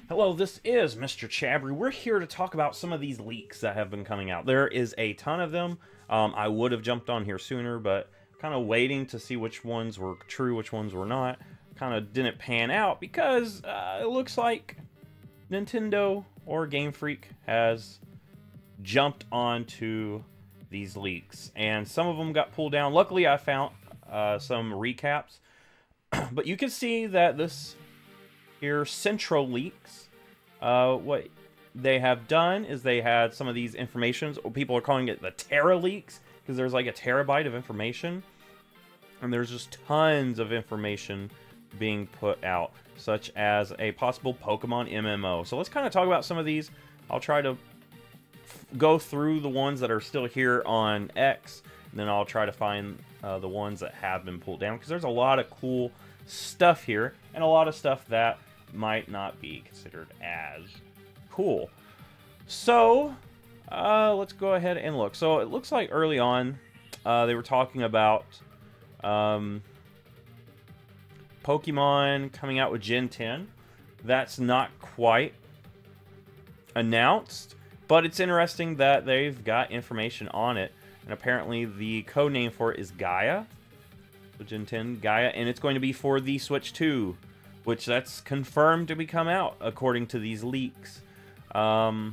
Hello, this is MrChabry. We're here to talk about some of these leaks that have been coming out. There is a ton of them. I would have jumped on here sooner, but kind of waiting to see which ones were true, which ones were not. Kind of didn't pan out because it looks like Nintendo or Game Freak has jumped onto these leaks. And some of them got pulled down. Luckily, I found some recaps. But you can see that this here, Central Leaks, what they have done is they had some of these informations, or people are calling it the Teraleaks, because there's like a terabyte of information, and there's just tons of information being put out, such as a possible Pokemon MMO. So let's kind of talk about some of these. I'll try to go through the ones that are still here on X, and then I'll try to find the ones that have been pulled down, because there's a lot of cool stuff here, and a lot of stuff that might not be considered as cool. So let's go ahead and look. So it looks like early on they were talking about Pokemon coming out with Gen 10. That's not quite announced, but it's interesting that they've got information on it, and apparently the code name for it is Gaia. So Gen 10 Gaia, and it's going to be for the Switch 2, which that's confirmed to be come out according to these leaks. We'll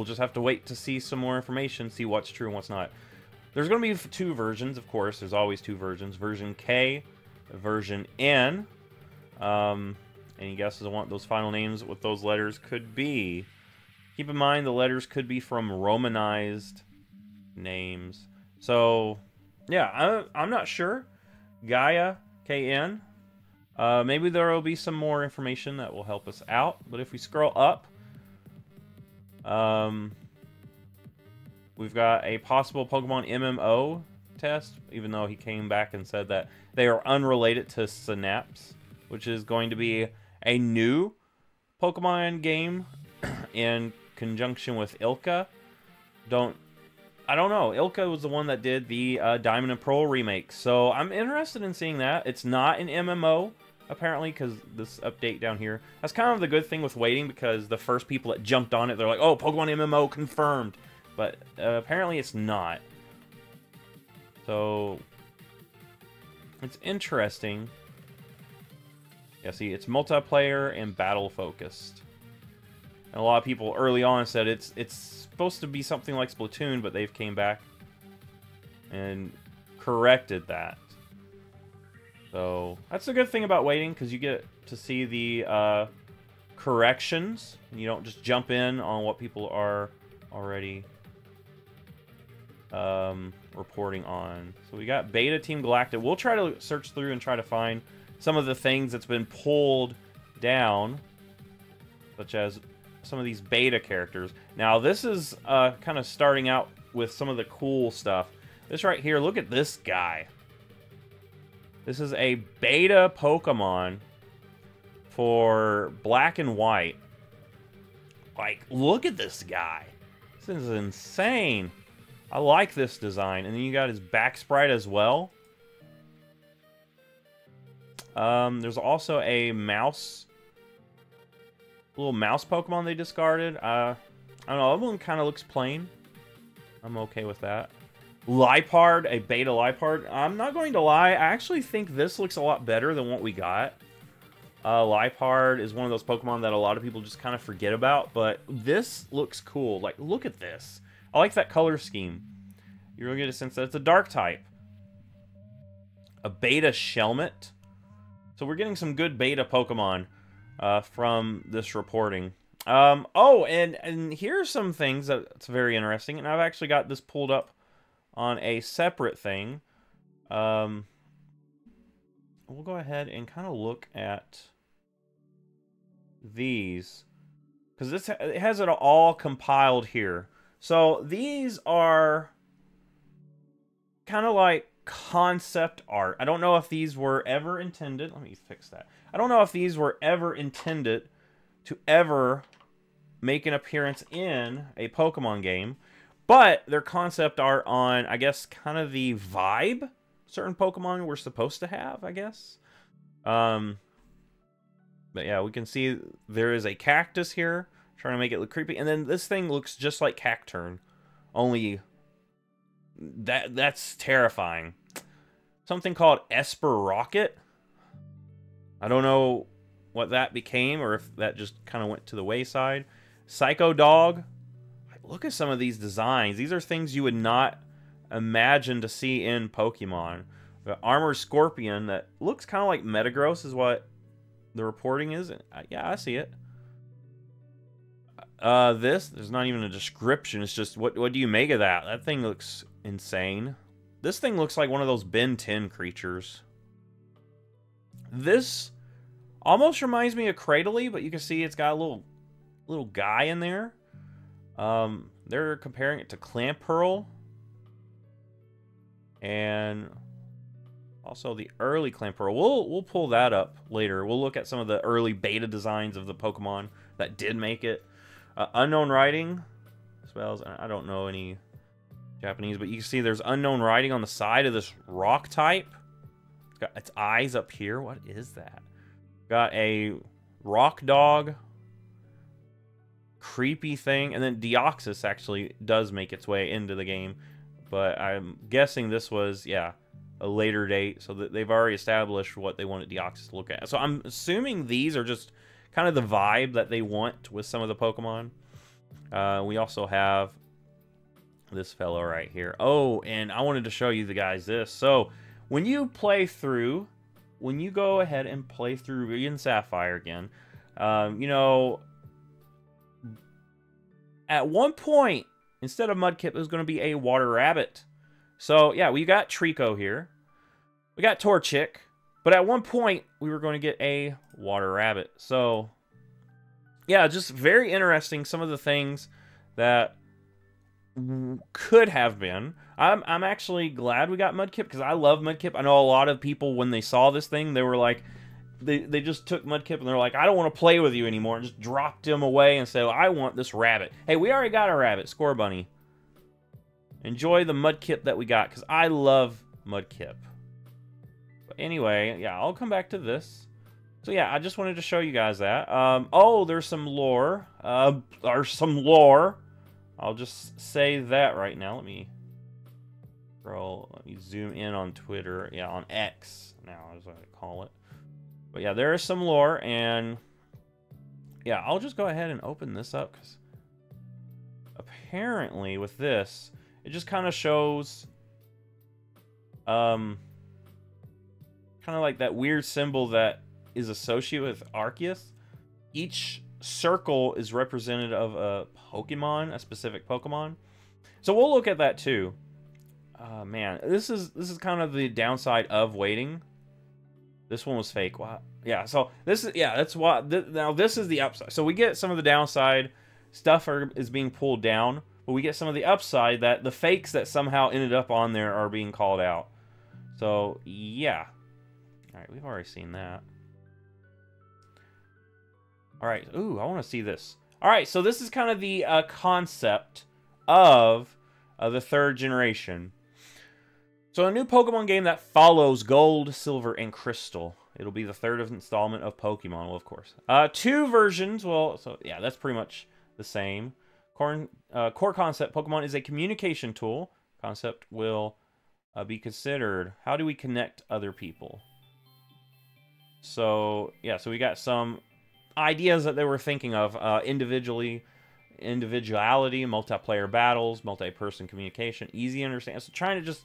just have to wait to see some more information, see what's true and what's not. There's going to be two versions, of course. There's always two versions. Version K, version N. Any guesses on what those final names with those letters could be? Keep in mind the letters could be from Romanized names. So, yeah, I'm not sure. Gaia, KN. Maybe there will be some more information that will help us out. But if we scroll up, we've got a possible Pokemon MMO test, even though he came back and said that they are unrelated to Synapse, which is going to be a new Pokemon game in conjunction with Ilka. I don't know. Ilka was the one that did the Diamond and Pearl remake, so I'm interested in seeing that. It's not an MMO, apparently, because this update down here. That's kind of the good thing with waiting, because the first people that jumped on it, they're like, oh, Pokemon MMO confirmed. But apparently it's not. So it's interesting. Yeah, see, it's multiplayer and battle-focused. And a lot of people early on said it's supposed to be something like Splatoon, but they've came back and corrected that. So that's the good thing about waiting, because you get to see the corrections, and you don't just jump in on what people are already reporting on. So we got Beta Team Galactic. We'll try to search through and try to find some of the things that's been pulled down, such as some of these beta characters. Now, this is kind of starting out with some of the cool stuff. This right here, look at this guy. This is a beta Pokemon for Black and White. Like, look at this guy. This is insane. I like this design. And then you got his back sprite as well. There's also a mouse. Little mouse Pokemon they discarded. I don't know. That one kind of looks plain. I'm okay with that. Lipard, a beta Lipard. I'm not going to lie. I actually think this looks a lot better than what we got. Lipard is one of those Pokemon that a lot of people just kind of forget about. But this looks cool. Like, look at this. I like that color scheme. You're going to get a sense that it's a dark type. A beta Shelmet. So we're getting some good beta Pokemon from this reporting. Oh, and here's some things that's very interesting, and I've actually got this pulled up on a separate thing. We'll go ahead and kind of look at these, because it has it all compiled here. So these are kind of like concept art. I don't know if these were ever intended. Let me fix that. I don't know if these were ever intended to ever make an appearance in a Pokemon game, but they're concept art on, I guess, kind of the vibe certain Pokemon were supposed to have, I guess. But yeah, we can see there is a cactus here, trying to make it look creepy. And then this thing looks just like Cacturn, only that's terrifying. Something called Esper Rocket. I don't know what that became, or if that just kind of went to the wayside. Psycho Dog. Look at some of these designs. These are things you would not imagine to see in Pokemon. The Armored Scorpion that looks kind of like Metagross is what the reporting is. Yeah, I see it. There's not even a description. It's just, what do you make of that? That thing looks insane. This thing looks like one of those Ben 10 creatures. This almost reminds me of Cradily, but you can see it's got a little guy in there. They're comparing it to Clamperl. And also the early Clamperl. We'll pull that up later. We'll look at some of the early beta designs of the Pokemon that did make it. Unknown writing. Spells. I don't know any Japanese, but you can see there's unknown writing on the side of this rock type. It's got its eyes up here. What is that? Got a rock dog. Creepy thing. And then Deoxys actually does make its way into the game. But I'm guessing this was, yeah, a later date. So that they've already established what they wanted Deoxys to look at. So I'm assuming these are just kind of the vibe that they want with some of the Pokemon. We also have this fellow right here. Oh, and I wanted to show you the guys this. So when you play through, when you go ahead and play through Ruby and Sapphire again, you know, at one point, instead of Mudkip, it was going to be a Water Rabbit. So yeah, we got Trico here. We got Torchic. But at one point, we were going to get a Water Rabbit. So yeah, just very interesting. Some of the things that could have been. I'm actually glad we got Mudkip because I love Mudkip. I know a lot of people, when they saw this thing, they were like, they just took Mudkip and they're like, I don't want to play with you anymore, and just dropped him away and said, I want this rabbit. Hey, we already got a rabbit, Score Bunny. Enjoy the Mudkip that we got because I love Mudkip. But anyway, yeah, I'll come back to this. So yeah, I just wanted to show you guys that. Oh, there's some lore. There's some lore. I'll just say that right now. Let me zoom in on Twitter. Yeah, on X now is what I call it. But yeah, there is some lore, and yeah, I'll just go ahead and open this up because apparently with this, it just kind of shows kind of like that weird symbol that is associated with Arceus. Each circle is representative of a Pokemon, a specific Pokemon. So we'll look at that too. Man, this is kind of the downside of waiting. This one was fake. Wow. Yeah. So this is, yeah, that's why. Now this is the upside. So we get some of the downside stuff is being pulled down, but we get some of the upside that the fakes that somehow ended up on there are being called out. So yeah. All right, we've already seen that. All right. Ooh, I want to see this. All right, so this is kind of the concept of the third generation. So a new Pokemon game that follows Gold, Silver, and Crystal. It'll be the third installment of Pokemon, well, of course. 2 versions, well, so yeah, that's pretty much the same. Core concept, Pokemon is a communication tool. Concept will be considered, how do we connect other people? So, yeah, so we got some ideas that they were thinking of individuality, multiplayer battles, multi-person communication, easy to understand. So trying to just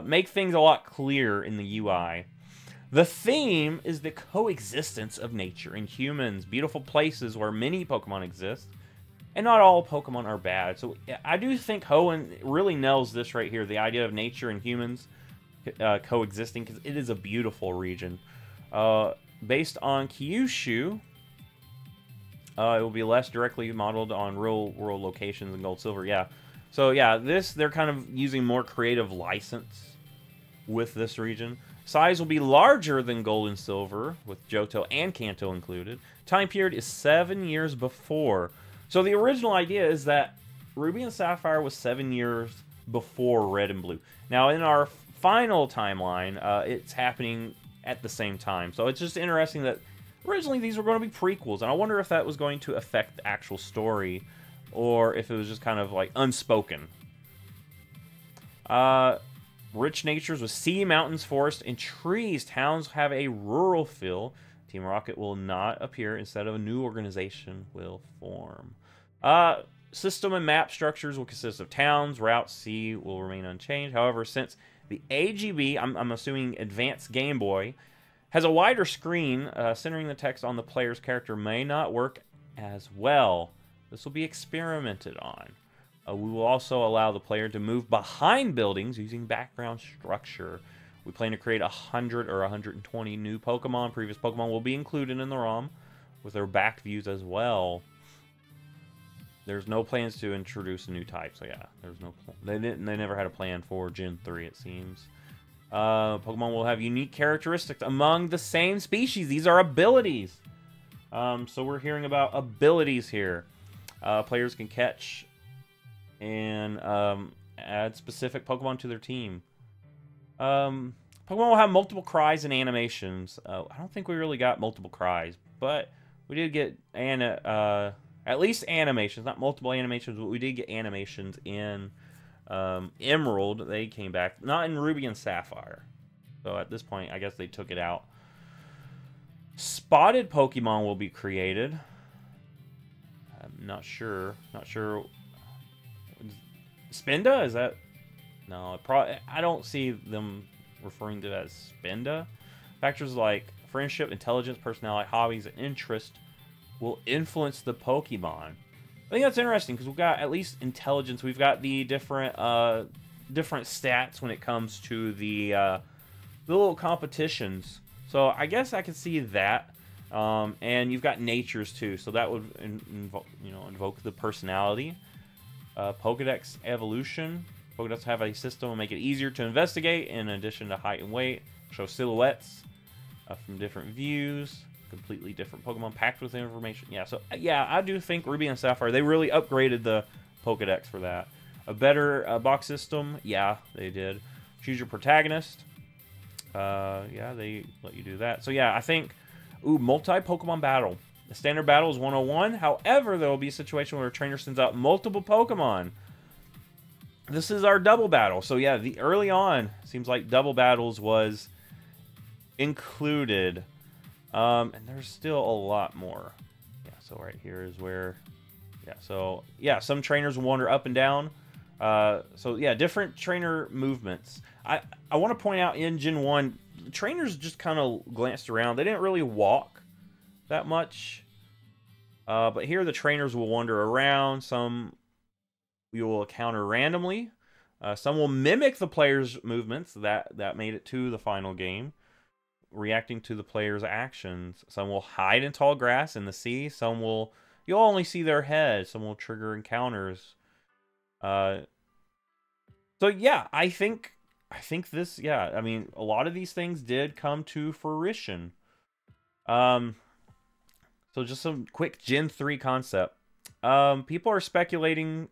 make things a lot clearer in the UI. The theme is the coexistence of nature and humans, beautiful places where many Pokemon exist, and not all Pokemon are bad. So I do think Hoenn really nails this right here, the idea of nature and humans coexisting, because it is a beautiful region. Based on Kyushu, it will be less directly modeled on real world locations in Gold Silver. Yeah. So yeah, they're kind of using more creative license with this region. Size will be larger than Gold and Silver, with Johto and Kanto included. Time period is 7 years before. So the original idea is that Ruby and Sapphire was 7 years before Red and Blue. Now in our final timeline, it's happening at the same time. So it's just interesting that originally these were going to be prequels, and I wonder if that was going to affect the actual story, or if it was just kind of like unspoken. Rich natures with sea, mountains, forests, and trees. Towns have a rural feel. Team Rocket will not appear. Instead of a new organization will form. System and map structures will consist of towns. Routes, sea will remain unchanged. However, since the AGB, I'm assuming Advanced Game Boy, has a wider screen, centering the text on the player's character may not work as well. This will be experimented on. We will also allow the player to move behind buildings using background structure. We plan to create 100 or 120 new Pokemon. Previous Pokemon will be included in the ROM with their back views as well. There's no plans to introduce a new type, so yeah, there's no plan. They never had a plan for Gen 3, it seems. Pokemon will have unique characteristics among the same species. These are abilities. So we're hearing about abilities here. Players can catch and add specific Pokemon to their team. Pokemon will have multiple cries and animations. I don't think we really got multiple cries, but we did get at least animations, not multiple animations, but we did get animations in Emerald. They came back, not in Ruby and Sapphire. So at this point, I guess they took it out. Spotted Pokemon will be created. I'm not sure. Not sure. Spinda? Is that? No, I don't see them referring to it as Spinda. Factors like friendship, intelligence, personality, hobbies, and interest will influence the Pokemon. I think that's interesting because we've got at least intelligence. We've got the different stats when it comes to the little competitions. So I guess I can see that. And you've got natures too, so that would invoke the personality. Pokedex evolution. Pokedex have a system to make it easier to investigate. In addition to height and weight, show silhouettes from different views. Completely different Pokemon packed with information. Yeah, so yeah, I do think Ruby and Sapphire, they really upgraded the Pokedex for that. A better box system. Yeah, they did. Choose your protagonist. Yeah, they let you do that. So yeah, I think, multi-Pokemon battle. The standard battle is 101. However, there will be a situation where a trainer sends out multiple Pokemon. This is our double battle. So yeah, the early on, seems like double battles was included. And there's still a lot more. Yeah, so right here is where, yeah, so yeah, some trainers wander up and down. So yeah, different trainer movements. I want to point out in Gen 1, the trainers just kind of glanced around. They didn't really walk that much. But here the trainers will wander around. Some we will encounter randomly. Some will mimic the player's movements. That made it to the final game, reacting to the player's actions. Some will hide in tall grass in the sea. Some will, you'll only see their head. Some will trigger encounters. So yeah, I think this, yeah, I mean, a lot of these things did come to fruition. So just some quick Gen 3 concept. People are speculating.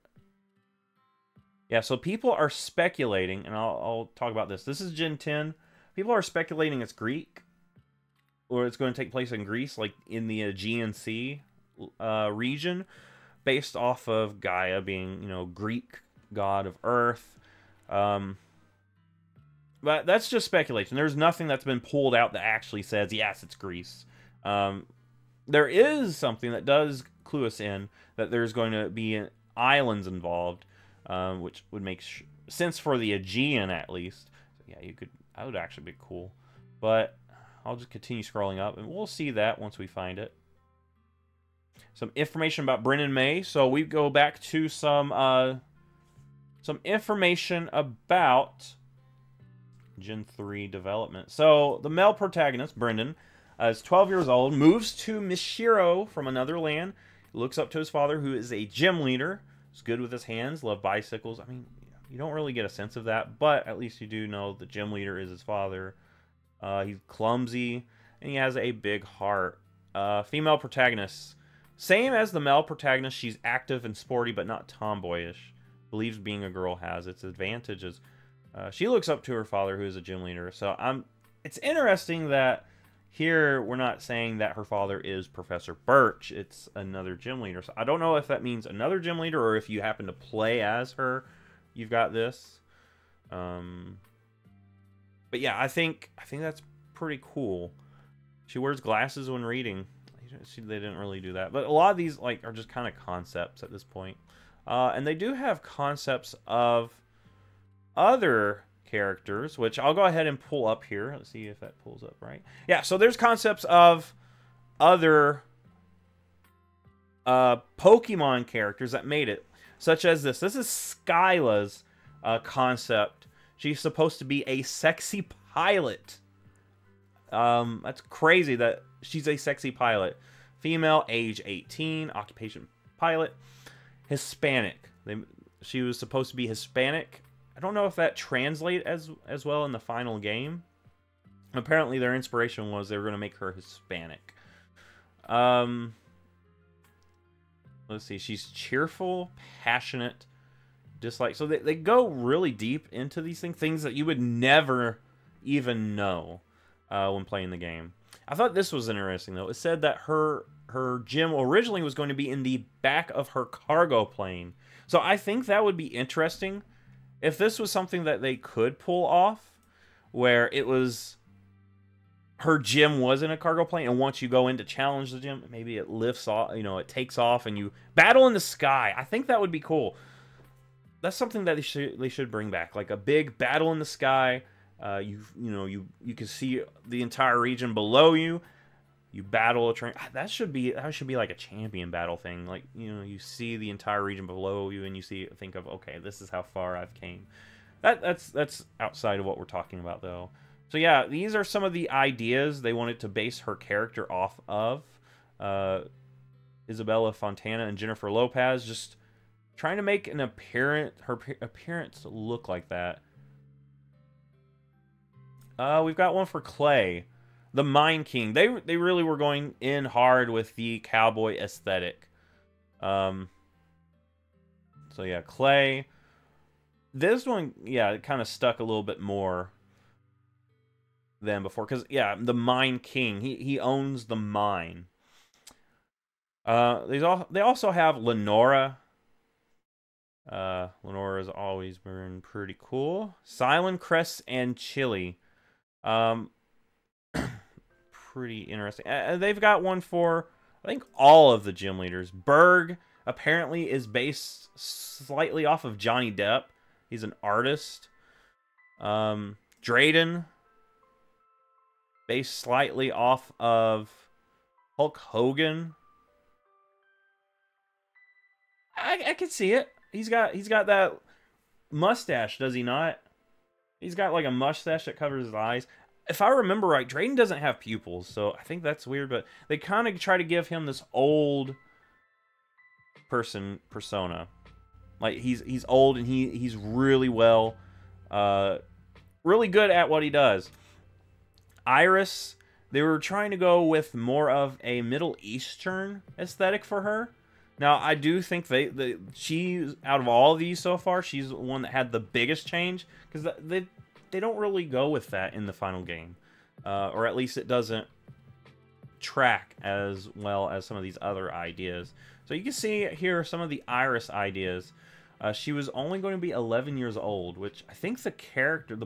Yeah, so people are speculating, and I'll talk about this. This is Gen 10. People are speculating it's Greek, or it's going to take place in Greece, like in the Aegean Sea region, based off of Gaia being, Greek god of Earth. But that's just speculation. There's nothing that's been pulled out that actually says, yes, it's Greece. There is something that does clue us in that there's going to be islands involved, which would make sense for the Aegean at least. So yeah, that would actually be cool. But I'll just continue scrolling up, and we'll see that once we find it. Some information about Bryn and May. So we go back to some information about Gen 3 development. So the male protagonist, Brendan, is 12 years old, moves to Mishiro from another land, looks up to his father, who is a gym leader. He's good with his hands, love bicycles. I mean, you don't really get a sense of that, but at least you do know the gym leader is his father. He's clumsy, and he has a big heart. Female protagonist. Same as the male protagonist, she's active and sporty, but not tomboyish. Believes being a girl has its advantages. She looks up to her father, who is a gym leader. So it's interesting that, Here, we're not saying that her father is Professor Birch. It's another gym leader. So I don't know if that means another gym leader or if you happen to play as her. You've got this. But yeah, I think that's pretty cool. She wears glasses when reading. They didn't really do that. But a lot of these like are just kind of concepts at this point. And they do have concepts of other characters, which I'll go ahead and pull up here. Let's see if that pulls up right. Yeah, so there's concepts of other Pokemon characters that made it, such as this. This is Skyla's concept. She's supposed to be a sexy pilot. That's crazy that she's a sexy pilot. Female, age 18, occupation pilot, Hispanic. She was supposed to be Hispanic. I don't know if that translates as well in the final game. Apparently their inspiration was they were going to make her Hispanic. Let's see. She's cheerful, passionate, dislike. So they go really deep into these things that you would never even know when playing the game. I thought this was interesting, though. It said that her gym originally was going to be in the back of her cargo plane. So I think that would be interesting if this was something that they could pull off, where it was her gym was in a cargo plane, and once you go in to challenge the gym, maybe it lifts off, you know, it takes off, and you battle in the sky. I think that would be cool. That's something that they should bring back, like a big battle in the sky. You can see the entire region below you. You battle a train. That should be like a champion battle thing. Like, you know, you see the entire region below you, and you think of, okay, this is how far I've came. That's outside of what we're talking about, though. So yeah, these are some of the ideas they wanted to base her character off of. Isabella Fontana and Jennifer Lopez, just trying to make her appearance look like that. We've got one for Clay. The Mine King. They really were going in hard with the cowboy aesthetic. So yeah, Clay. This one, yeah, it kind of stuck a little bit more than before. Because, yeah, the Mine King. He owns the mine. They also have Lenora. Lenora's always been pretty cool. Silent Crest and Chili. Pretty interesting. They've got one for, I think, all of the gym leaders. Berg apparently is based slightly off of Johnny Depp. He's an artist. Drayden, based slightly off of Hulk Hogan. I can see it. He's got that mustache, does he not? He's got like a mustache that covers his eyes. If I remember right, Drayden doesn't have pupils, so I think that's weird, but they kind of try to give him this old person persona. Like, he's old, and he's really really good at what he does. Iris, they were trying to go with more of a Middle Eastern aesthetic for her. Now, I do think she's, out of all of these so far, she's the one that had the biggest change, because they don't really go with that in the final game. Or at least it doesn't track as well as some of these other ideas. So you can see here some of the Iris ideas. She was only going to be 11 years old, which I think the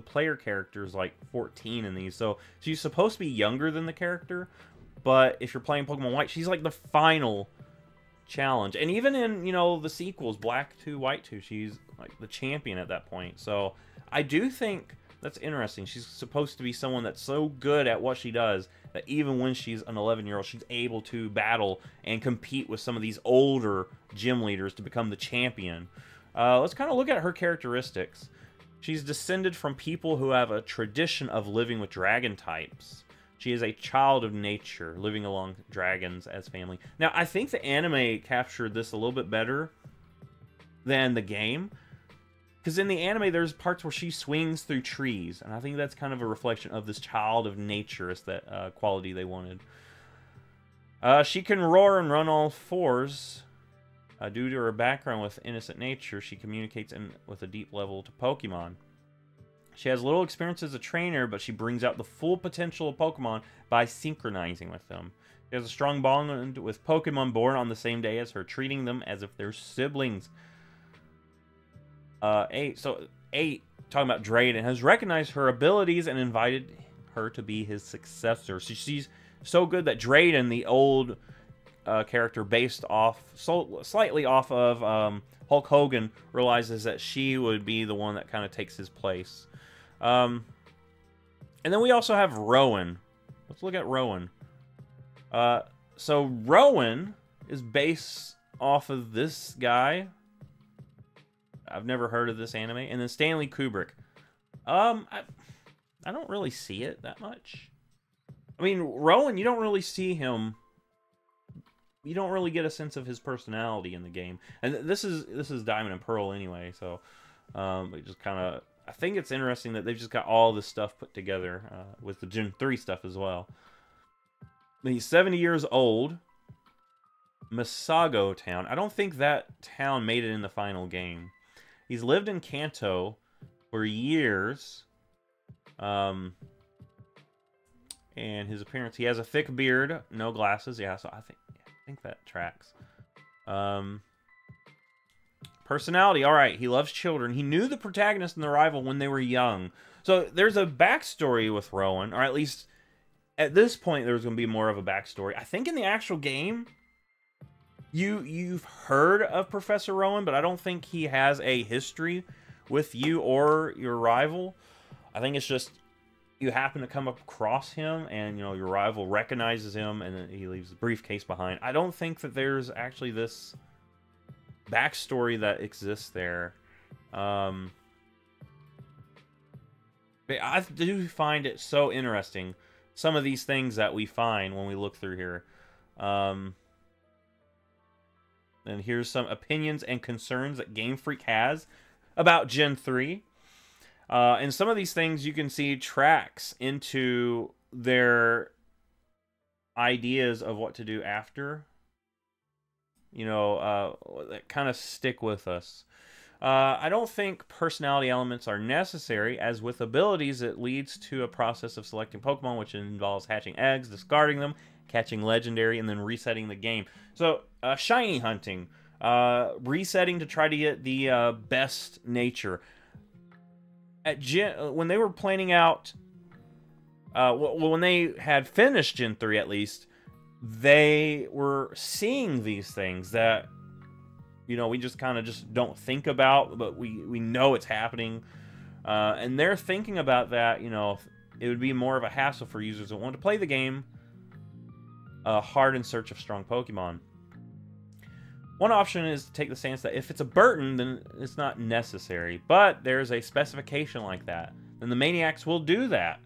player character is like 14 in these. So she's supposed to be younger than the character, but if you're playing Pokemon White, she's like the final challenge. And even in, you know, the sequels, Black 2, White 2, she's like the champion at that point. So I do think that's interesting. She's supposed to be someone that's so good at what she does that even when she's an 11-year-old, she's able to battle and compete with some of these older gym leaders to become the champion. Let's kind of look at her characteristics. She's descended from people who have a tradition of living with dragon types. She is a child of nature, living along dragons as family. Now, I think the anime captured this a little bit better than the game. Because in the anime, there's parts where she swings through trees. And I think that's kind of a reflection of this child of nature, is that quality they wanted. She can roar and run all fours. Due to her background with innocent nature, she communicates with a deep level to Pokemon. She has little experience as a trainer, but she brings out the full potential of Pokemon by synchronizing with them. She has a strong bond with Pokemon born on the same day as her, treating them as if they're siblings. 8, talking about Drayden, has recognized her abilities and invited her to be his successor. So she's so good that Drayden, the old character based off, slightly off of Hulk Hogan, realizes that she would be the one that kind of takes his place. And then we also have Rowan. Let's look at Rowan. So Rowan is based off of this guy. I've never heard of this anime. And then Stanley Kubrick. I don't really see it that much. I mean, Rowan, you don't really see him. You don't really get a sense of his personality in the game. And this is Diamond and Pearl anyway, so it just kind of, I think it's interesting that they've just got all this stuff put together with the Gen 3 stuff as well. He's 70 years old. Masago Town. I don't think that town made it in the final game. He's lived in Kanto for years. And his appearance, he has a thick beard, no glasses. Yeah, so I think that tracks. Personality, all right. He loves children. He knew the protagonist and the rival when they were young. So there's a backstory with Rowan, or at least at this point there's going to be more of a backstory. I think in the actual game, you've heard of Professor Rowan, but I don't think he has a history with you or your rival. I think it's just you happen to come across him, and your rival recognizes him, and then he leaves the briefcase behind. I don't think that there's actually this backstory that exists there. I do find it so interesting, some of these things that we find when we look through here. And here's some opinions and concerns that Game Freak has about Gen 3. And some of these things you can see tracks into their ideas of what to do after. That kind of stick with us. I don't think personality elements are necessary, as with abilities, it leads to a process of selecting Pokemon, which involves hatching eggs, discarding them, catching legendary, and then resetting the game. So, shiny hunting, resetting to try to get the best nature. When they were planning out, when they had finished Gen 3 at least, they were seeing these things that, we just kind of just don't think about, but we know it's happening. And they're thinking about that, it would be more of a hassle for users that want to play the game hard in search of strong Pokemon. One option is to take the stance that if it's a Burton, then it's not necessary. But there's a specification like that. Then the Maniacs will do that.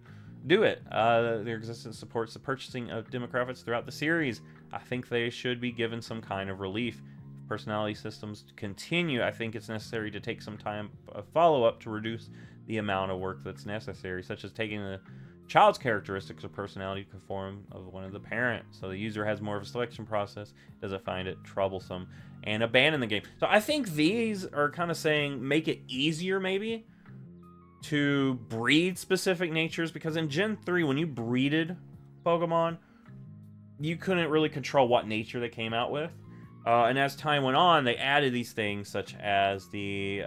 Do it. Their existence supports the purchasing of demographics throughout the series. I think they should be given some kind of relief. If personality systems continue, I think it's necessary to take some time of follow-up to reduce the amount of work that's necessary, such as taking the child's characteristics or personality to conform of one of the parents, so the user has more of a selection process, doesn't find it troublesome, and abandon the game. So I think these are kind of saying make it easier maybe to breed specific natures, because in Gen 3 when you breeded Pokemon, you couldn't really control what nature they came out with, and as time went on they added these things such as the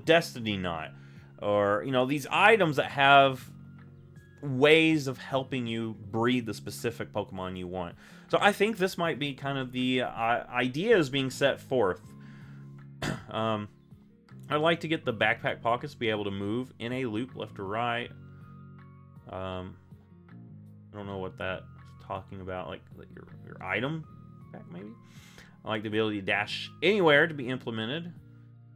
Destiny Knot, or these items that have ways of helping you breed the specific Pokemon you want. So I think this might be kind of the ideas being set forth. I'd like to get the backpack pockets to be able to move in a loop left or right. I don't know what that's talking about, like your item pack maybe. I like the ability to dash anywhere to be implemented.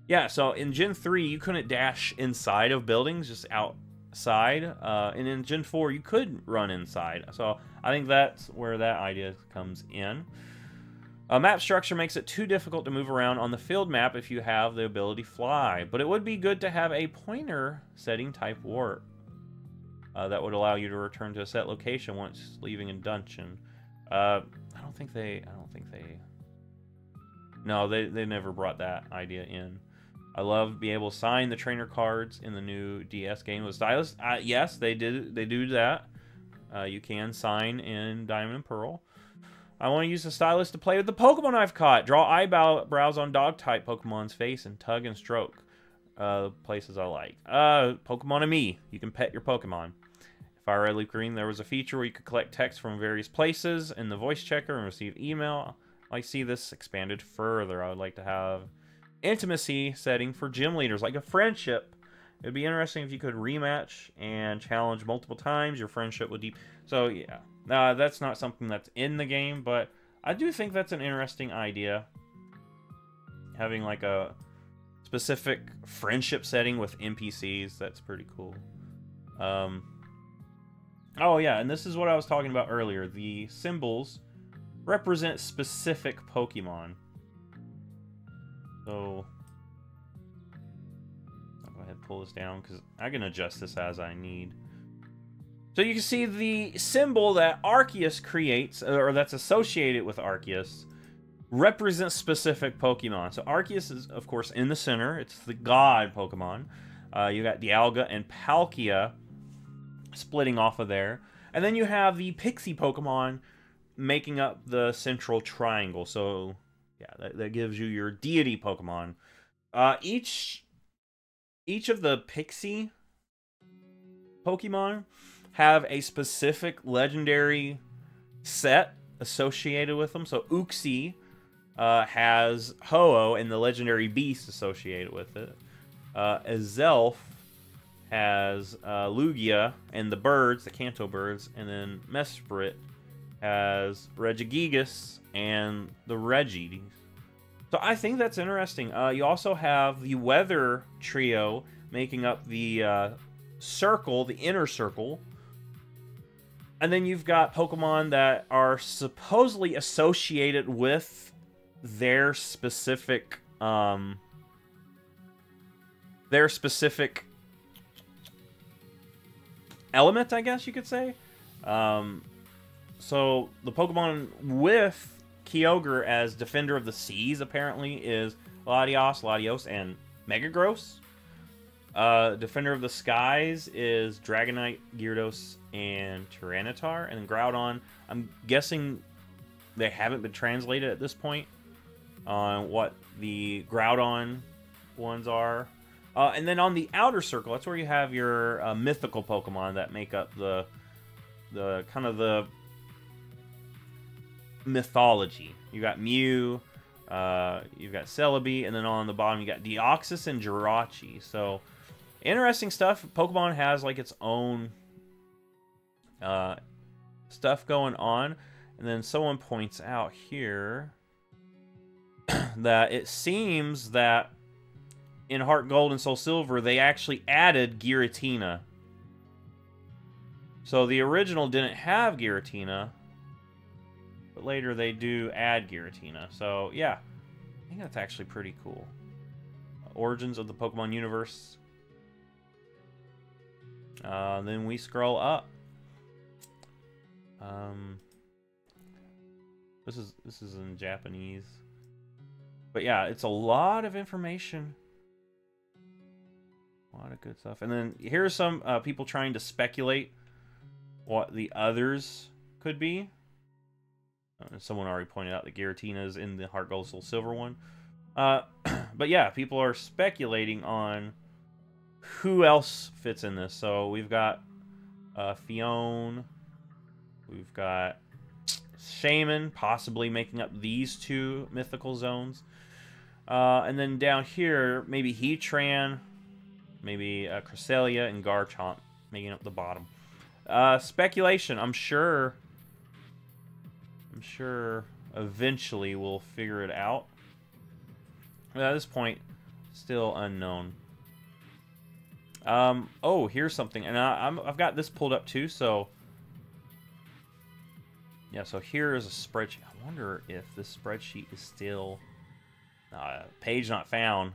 Yeah, so in Gen 3, you couldn't dash inside of buildings, just outside. And in Gen 4, you could run inside. So I think that's where that idea comes in. Map structure makes it too difficult to move around on the field map if you have the ability fly. But it would be good to have a pointer setting type warp. That would allow you to return to a set location once leaving a dungeon. I don't think they... No, they never brought that idea in. I love being able to sign the trainer cards in the new DS game with stylus. Yes, they do that. You can sign in Diamond and Pearl. I want to use the stylus to play with the Pokemon I've caught. Draw eyebrows on dog-type Pokemon's face and tug and stroke. Places I like. Pokemon and me. You can pet your Pokemon. Fire Red Leaf Green, there was a feature where you could collect text from various places in the voice checker and receive email. I see this expanded further. I would like to have intimacy setting for gym leaders, like a friendship. It'd be interesting if you could rematch and challenge multiple times. Your friendship would deep. So yeah, that's not something that's in the game, but I do think that's an interesting idea. Having like a specific friendship setting with NPCs, that's pretty cool. Oh yeah, and this is what I was talking about earlier. The symbols represent specific Pokemon. So I'll go ahead and pull this down because I can adjust this as I need. So you can see the symbol that Arceus creates, or that's associated with Arceus, represents specific Pokemon. So Arceus is, of course, in the center. It's the god Pokemon. You got Dialga and Palkia splitting off of there. And then you have the Pixie Pokemon making up the central triangle. So yeah, that gives you your deity Pokemon. Each of the Pixie Pokemon have a specific legendary set associated with them. So Uxie has Ho-Oh and the legendary beast associated with it. Azelf has Lugia and the birds, the Kanto birds, and then Mesprit has Regigigas and the Regis. So I think that's interesting. You also have the Weather Trio making up the circle, the inner circle. And then you've got Pokemon that are supposedly associated with their specific element, I guess you could say. So the Pokemon with Kyogre as Defender of the Seas apparently is Latios, and Megagross. Defender of the Skies is Dragonite, Gyarados, and Tyranitar. And then Groudon, I'm guessing they haven't been translated at this point on what the Groudon ones are. And then on the outer circle, that's where you have your mythical Pokemon that make up the kind of the mythology. You got Mew, you've got Celebi, and then on the bottom you got Deoxys and Jirachi. So interesting stuff. Pokemon has like its own stuff going on. And then someone points out here that it seems that in Heart Gold and Soul Silver, they actually added Giratina. So the original didn't have Giratina, but later they do add Giratina. So yeah, I think that's actually pretty cool. Origins of the Pokemon universe. Then we scroll up. This is in Japanese, but yeah, it's a lot of information. A lot of good stuff. And then here's some people trying to speculate what the others could be. Someone already pointed out that Giratina is in the Heart Gold Soul Silver one. But yeah, people are speculating on who else fits in this. So we've got Fion. We've got Shaman, possibly making up these two mythical zones. And then down here, maybe Heatran, maybe Cresselia and Garchomp making up the bottom. Speculation. I'm sure eventually we'll figure it out. But at this point, still unknown. Oh, here's something, and I've got this pulled up too. So yeah, so here is a spreadsheet. I wonder if this spreadsheet is still page not found.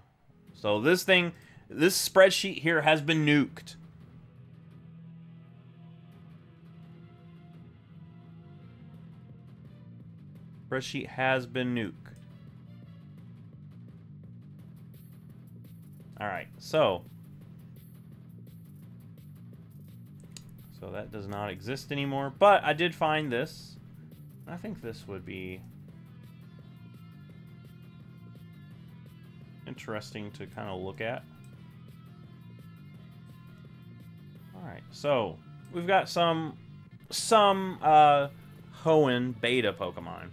So this spreadsheet here has been nuked. Spreadsheet has been nuked. Alright, so that does not exist anymore. But I did find this. I think this would be interesting to kind of look at. Alright, so we've got some Hoenn beta Pokemon.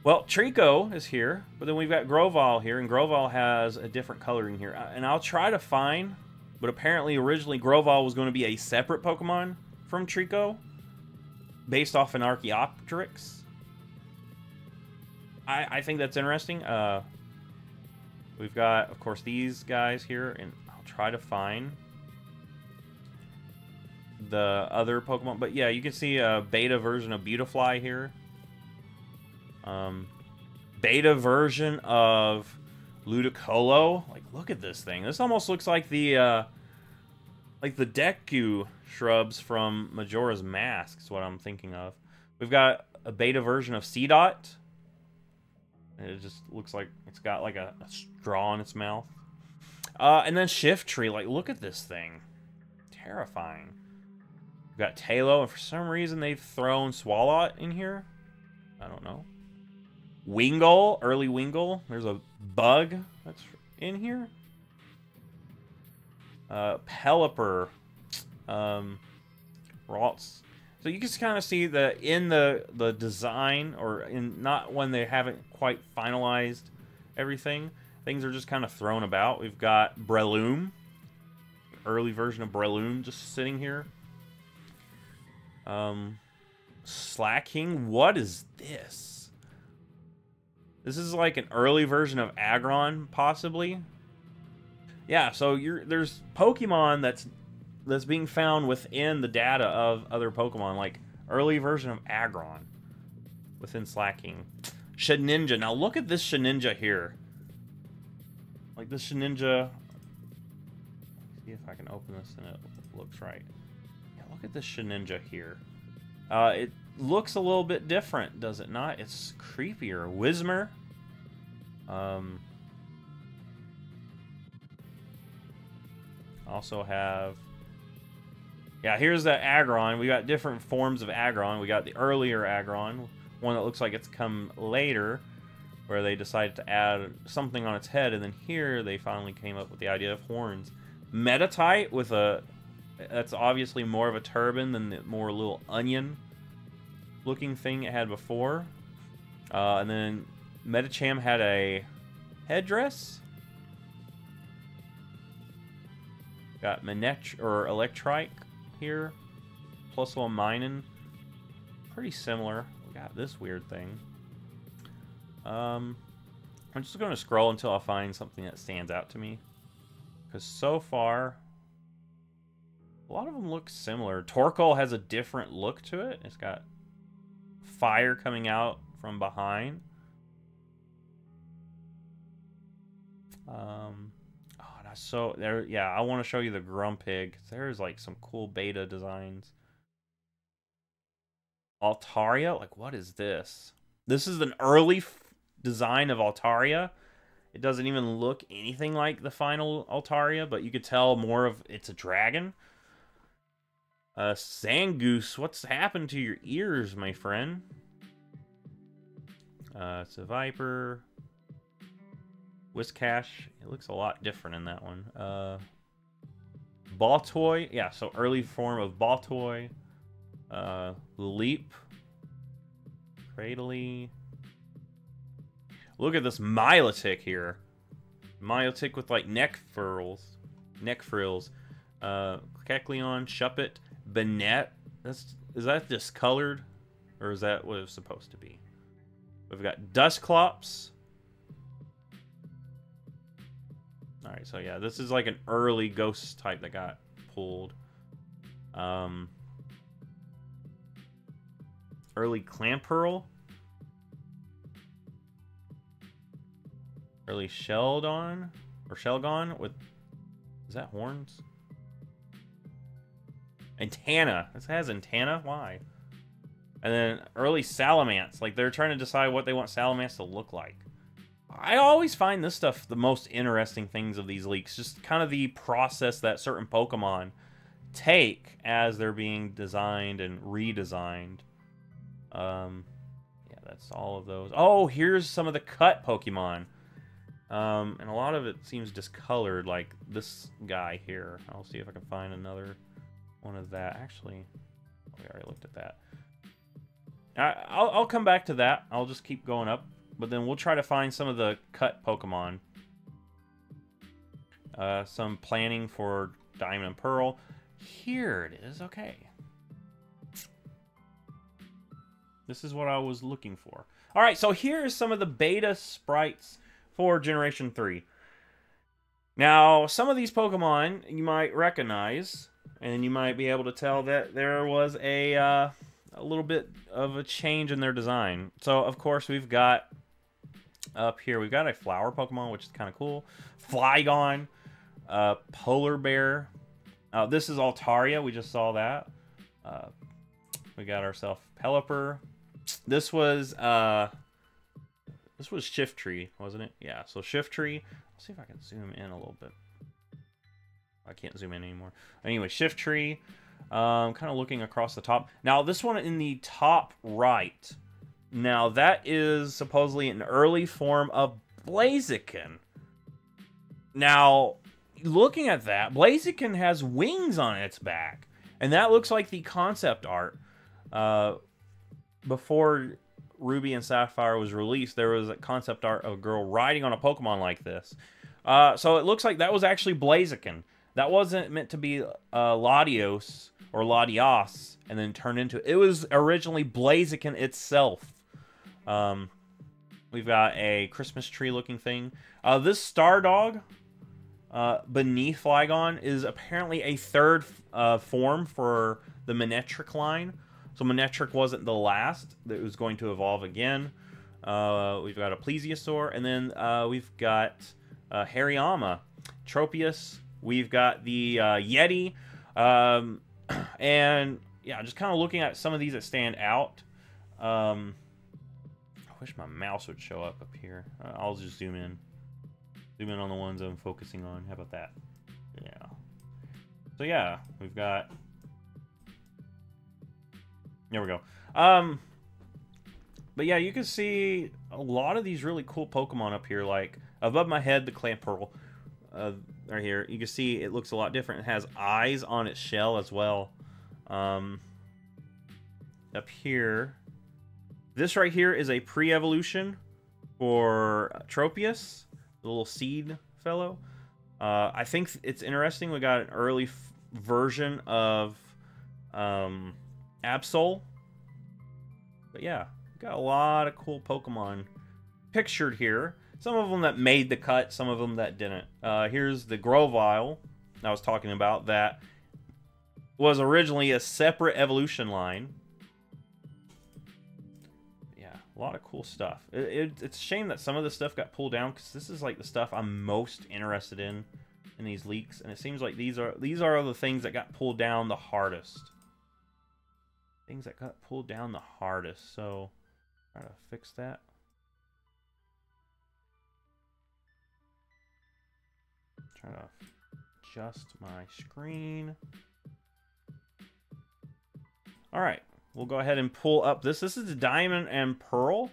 Well, Trico is here, but then we've got Grovyle here, and Grovyle has a different coloring here. And I'll try to find, but apparently originally Grovyle was going to be a separate Pokemon from Trico, based off an Archaeopteryx. I think that's interesting. We've got, of course, these guys here, and I'll try to find the other Pokemon. But yeah, you can see a beta version of Beautifly here. Beta version of Ludicolo. Like, look at this thing. This almost looks like the Deku shrubs from Majora's Mask is what I'm thinking of. We've got a beta version of Seedot. It just looks like it's got like a straw in its mouth. And then Shiftry. Like, look at this thing. Terrifying. We've got Tailo, and for some reason they've thrown Swalot in here. I don't know. Wingull, early Wingull. There's a bug that's in here. Pelipper. Ralts. So you can kind of see that in the design, or in not when they haven't quite finalized everything, things are just kind of thrown about. We've got Breloom, early version of Breloom, just sitting here. Slacking. What is this? This is like an early version of Aggron, possibly. Yeah, so there's Pokemon that's being found within the data of other Pokemon, like early version of Aggron within Slacking. Shedinja. Now look at this Shedinja here. Like this Shedinja. See if I can open this and it looks right. Yeah, look at this Shedinja here. It looks a little bit different, does it not? It's creepier. Whismur. Also have... Yeah, here's the Aggron. We got different forms of Aggron. We got the earlier Aggron, one that looks like it's come later, where they decided to add something on its head, and then here they finally came up with the idea of horns. Metatite with a... That's obviously more of a turban than the more little onion-looking thing it had before. And then Metacham had a headdress. Got Manech or Electrike here. Plus one Minun. Pretty similar. We got this weird thing. I'm just going to scroll until I find something that stands out to me. Because so far... A lot of them look similar. Torkoal has a different look to it. It's got fire coming out from behind. Oh, that's so there. Yeah, I want to show you the Grumpig. There's like some cool beta designs. Altaria, like what is this? This is an early design of Altaria. It doesn't even look anything like the final Altaria, but you could tell more of it's a dragon. Zangoose, what's happened to your ears, my friend? It's a Viper. Whiscash, it looks a lot different in that one. Baltoy, yeah, so early form of Baltoy. Leap. Cradily. Look at this Milotic here. Milotic with like neck frills. Kecleon, Shuppet. Banette. Is that discolored? Or is that what it's supposed to be? We've got Dusclops. Alright, so yeah, this is like an early ghost type that got pulled. Early Clamperl. Early Sheldon. Or Shelgon with... Is that horns? Antenna. This has antenna? Why? And then early Salamence. Like, they're trying to decide what they want Salamence to look like. I always find this stuff the most interesting things of these leaks. Just kind of the process that certain Pokemon take as they're being designed and redesigned. Yeah, that's all of those. Oh, here's some of the cut Pokemon. And a lot of it seems discolored, like this guy here. I'll see if I can find another one of that. Actually, we already looked at that. I'll come back to that. I'll just keep going up. But then we'll try to find some of the cut Pokemon. Some planning for Diamond and Pearl. Here it is. Okay. This is what I was looking for. Alright, so here's some of the beta sprites for Generation 3. Now, some of these Pokemon you might recognize, and you might be able to tell that there was a little bit of a change in their design. So, of course, we've got up here, we've got a flower Pokemon, which is kind of cool. Flygon, Polar Bear. This is Altaria, we just saw that. We got ourselves Pelipper. This was Shiftry, wasn't it? Yeah, so Shiftry. Let's see if I can zoom in a little bit. I can't zoom in anymore. Anyway, Shiftry. Kind of looking across the top. Now, this one in the top right. Now, that is supposedly an early form of Blaziken. Now, looking at that, Blaziken has wings on its back. And that looks like the concept art. Before Ruby and Sapphire was released, there was a concept art of a girl riding on a Pokemon like this. So it looks like that was actually Blaziken. That wasn't meant to be Latios or Latias and then turned into it. It was originally Blaziken itself. We've got a Christmas tree looking thing. This Stardog beneath Flygon is apparently a third form for the Manectric line. So Manectric wasn't the last that was going to evolve again. We've got a Plesiosaur, and then we've got Hariyama, Tropius. We've got the Yeti, and yeah, just kind of looking at some of these that stand out. I wish my mouse would show up here. I'll just zoom in on the ones I'm focusing on. How about that? Yeah. So yeah, we've got. There we go. But yeah, you can see a lot of these really cool Pokemon up here. Like above my head, the Clamperl, right here. You can see it looks a lot different. It has eyes on its shell as well. Up here, this right here is a pre-evolution for Tropius, the little seed fellow. I think it's interesting. We got an early version of Absol. But yeah, got a lot of cool Pokemon pictured here. Some of them that made the cut, some of them that didn't. Here's the Grovyle I was talking about that was originally a separate evolution line. Yeah, a lot of cool stuff. It's a shame that some of the stuff got pulled down because this is like the stuff I'm most interested in these leaks, and it seems like these are the things that got pulled down the hardest. Things that got pulled down the hardest. So, try to fix that. Try to adjust my screen. Alright, we'll go ahead and pull up this. This is the Diamond and Pearl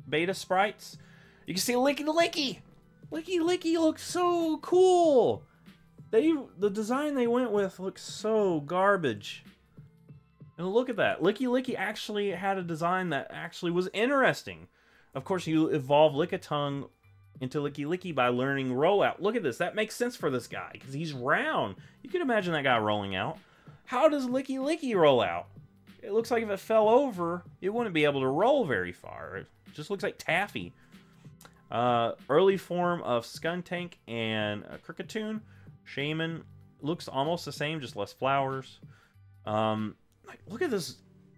beta sprites. You can see Licky Licky! Licky Licky looks so cool! The design they went with looks so garbage. And look at that. Licky Licky actually had a design that actually was interesting. Of course, you evolve Lickitung into Licky Licky by learning Rollout. Look at this. That makes sense for this guy because he's round. You can imagine that guy rolling out. How does Licky Licky roll out? It looks like if it fell over, it wouldn't be able to roll very far. It just looks like taffy. Early form of Skuntank and Kricketune. Shaman looks almost the same, just less flowers. Look at this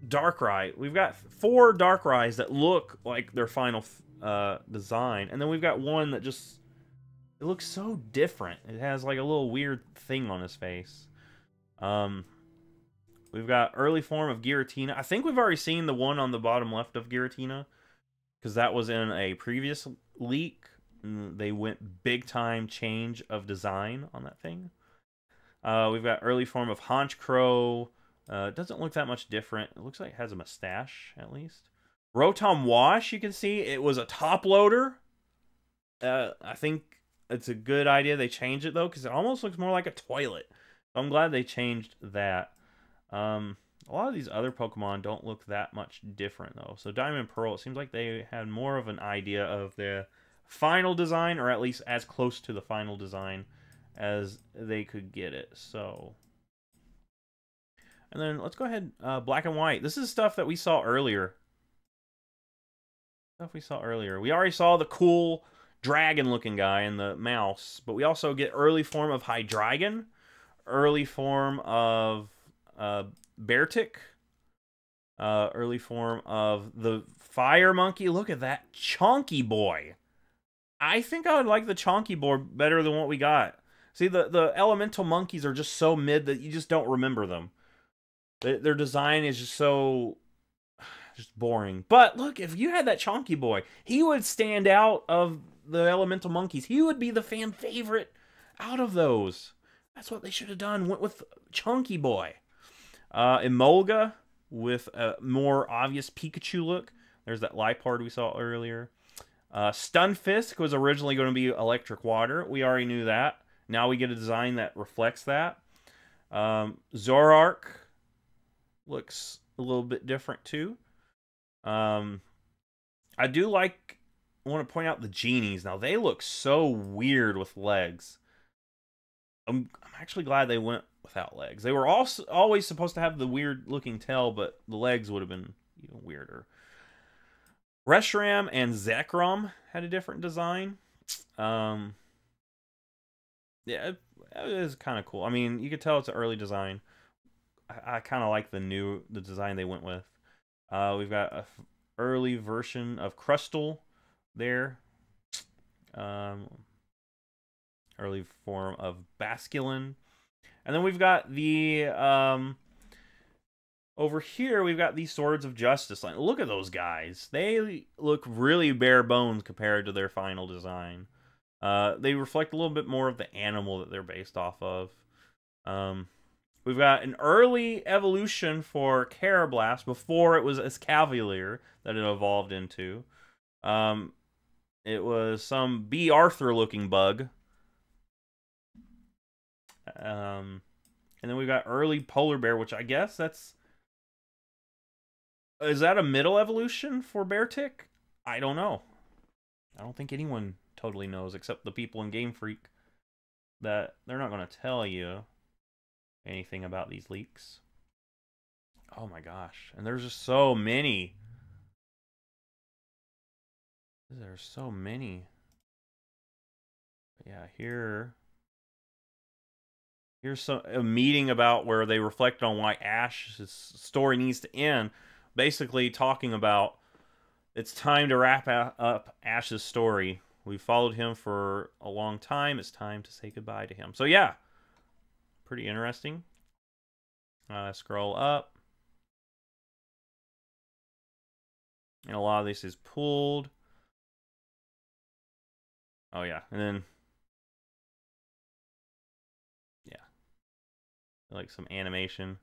Darkrai. We've got 4 Darkrai's that look like their final design. And then we've got one that just... It looks so different. It has like a little weird thing on his face. We've got early form of Giratina. I think we've already seen the one on the bottom left of Giratina. Because that was in a previous leak. They went big time change of design on that thing. We've got early form of Honchkrow. It doesn't look that much different. It looks like it has a mustache, at least. Rotom Wash, you can see, it was a top loader. I think it's a good idea they changed it, though, because it almost looks more like a toilet. So I'm glad they changed that. A lot of these other Pokemon don't look that much different, though. So Diamond and Pearl, it seems like they had more of an idea of the final design, or at least as close to the final design as they could get it. So, and then let's go ahead, Black and White. This is stuff that we saw earlier. We already saw the cool dragon-looking guy and the mouse, but we also get early form of Hydreigon, early form of Beartic, early form of the Fire Monkey. Look at that chonky boy. I think I would like the chonky boy better than what we got. See, the elemental monkeys are just so mid that you just don't remember them. Their design is just so just boring. But look, if you had that chonky boy, he would stand out of the elemental monkeys. He would be the fan favorite out of those. That's what they should have done. Went with chonky boy. Emolga with a more obvious Pikachu look. There's that Liepard we saw earlier. Stunfisk was originally going to be electric water. We already knew that. Now we get a design that reflects that. Zoroark looks a little bit different too. I do like, I want to point out the genies. Now they look so weird with legs. I'm actually glad they went without legs. They were also always supposed to have the weird looking tail, but the legs would have been even weirder. Reshiram and Zekrom had a different design. Yeah, it is kind of cool. I mean, you could tell it's an early design. I kind of like the design they went with. We've got a early version of Crustle there. Early form of Basculin. And then we've got the over here we've got these Swords of Justice line. Look at those guys. They look really bare bones compared to their final design. They reflect a little bit more of the animal that they're based off of. We've got an early evolution for Carablast before it was Escavalier that it evolved into. It was some B. Arthur looking bug. And then we've got early Polar Bear, which I guess that's... Is that a middle evolution for Beartic? I don't know. I don't think anyone totally knows except the people in Game Freak. That they're not going to tell you anything about these leaks. Oh my gosh. And there's just so many. There's so many. But yeah, here's a meeting about where they reflect on why Ash's story needs to end. Basically talking about it's time to wrap up Ash's story. We followed him for a long time. It's time to say goodbye to him. So yeah, pretty interesting. Scroll up. And a lot of this is pulled. Oh yeah, and then yeah, like some animation.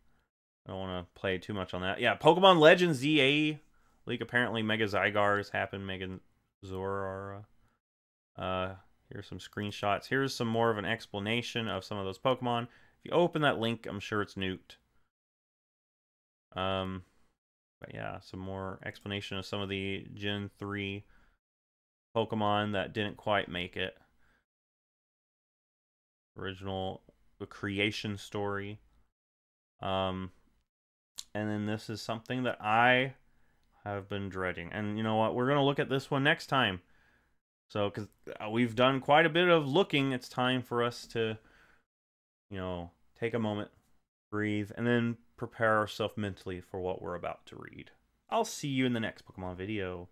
I don't want to play too much on that. Yeah, Pokemon Legends ZA leak. Apparently Mega Zygars happened. Mega Zorara. Here's some screenshots. Here's some more of an explanation of some of those Pokemon. If you open that link, I'm sure it's nuked. But yeah, some more explanation of some of the Gen 3 Pokemon that didn't quite make it. Original creation story. And then this is something that I have been dreading. And you know what? We're going to look at this one next time. So, because we've done quite a bit of looking, it's time for us to, you know, take a moment, breathe, and then prepare ourselves mentally for what we're about to read. I'll see you in the next Pokemon video.